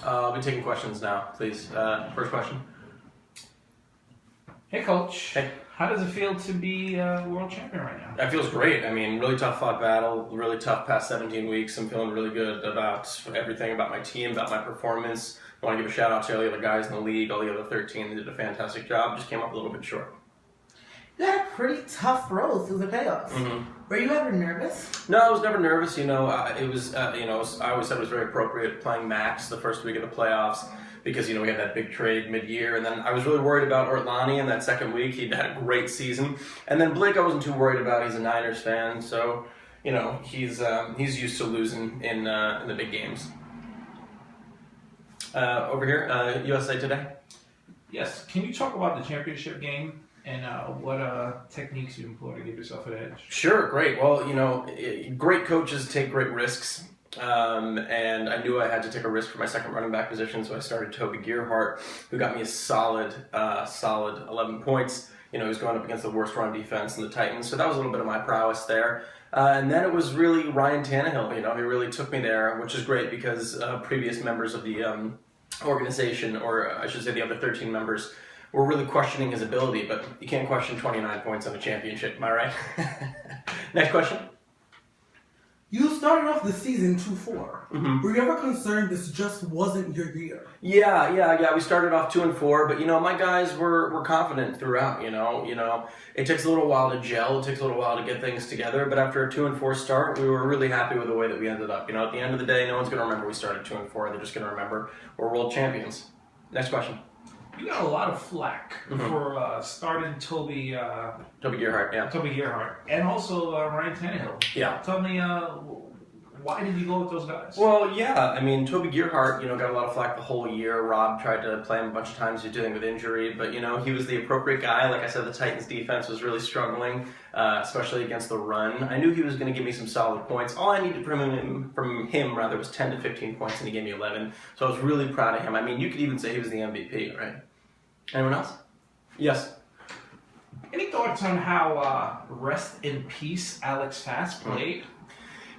I'll be taking questions now, please. First question. Hey, Coach. Hey. How does it feel to be world champion right now? That feels great. I mean, really tough fought battle, really tough past 17 weeks. I'm feeling really good about everything, about my team, about my performance. I want to give a shout out to all the other guys in the league, all the other 13. They did a fantastic job. Just came up a little bit short. You had a pretty tough road through the playoffs. Mm-hmm. Were you ever nervous? No, I was never nervous. It was, I always said it was very appropriate playing Max the first week of the playoffs because, we had that big trade mid-year. And then I was really worried about Ortlani in that second week. He'd had a great season. And then Blake I wasn't too worried about. He's a Niners fan. So, he's used to losing in the big games. Over here, USA Today. Yes. Can you talk about the championship game and what techniques you employ to give yourself an edge? Sure, great. Well, great coaches take great risks. And I knew I had to take a risk for my second running back position, so I started Toby Gerhart, who got me a solid 11 points. He was going up against the worst run defense in the Titans, so that was a little bit of my prowess there. And then it was really Ryan Tannehill. He really took me there, which is great because previous members of the organization, or I should say the other 13 members, were really questioning his ability, but you can't question 29 points on a championship, am I right? Next question. You started off the season 2-4. Mm-hmm. Were you ever concerned this just wasn't your year? Yeah. We started off 2-4, but my guys were confident throughout. It takes a little while to gel. It takes a little while to get things together. But after a 2-4 start, we were really happy with the way that we ended up. At the end of the day, no one's going to remember we started 2-4. They're just going to remember we're world champions. Next question. You got a lot of flack for starting Toby Gerhart, yeah. Toby Gerhart, and also Ryan Tannehill. Yeah. Tell me, why did you go with those guys? Well, yeah, I mean, Toby Gerhart, got a lot of flack the whole year. Rob tried to play him a bunch of times. He was dealing with injury, but, he was the appropriate guy. Like I said, the Titans defense was really struggling, especially against the run. I knew he was going to give me some solid points. All I needed from him was 10 to 15 points, and he gave me 11. So I was really proud of him. I mean, you could even say he was the MVP, right? Anyone else? Yes. Any thoughts on how rest in peace Alex Fast played?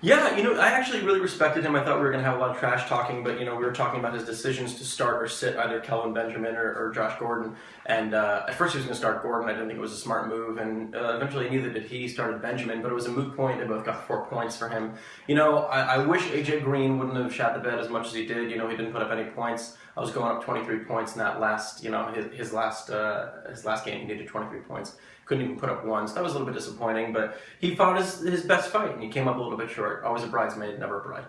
Yeah, I actually really respected him. I thought we were going to have a lot of trash talking, but, we were talking about his decisions to start or sit either Kelvin Benjamin or Josh Gordon. And at first he was going to start Gordon. I didn't think it was a smart move. And eventually neither did he. He started Benjamin, but it was a moot point. They both got 4 points for him. I wish A.J. Green wouldn't have shot the bed as much as he did. He didn't put up any points. I was going up 23 points in that last, his last game. He needed 23 points. Couldn't even put up one, so that was a little bit disappointing, but he fought his best fight, and he came up a little bit short. Always a bridesmaid, never a bride.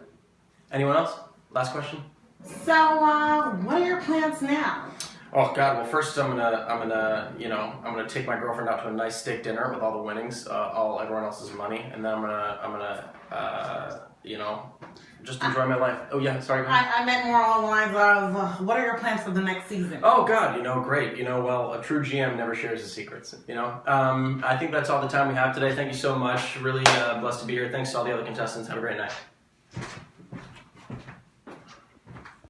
Anyone else? Last question? So, what are your plans now? Oh God! Well, first I'm gonna take my girlfriend out to a nice steak dinner with all the winnings, all everyone else's money, and then I'm gonna just enjoy my life. Oh yeah, sorry. Go ahead. I meant more along the lines of what are your plans for the next season? Oh God, great. Well, a true GM never shares his secrets. I think that's all the time we have today. Thank you so much. Really blessed to be here. Thanks to all the other contestants. Have a great night.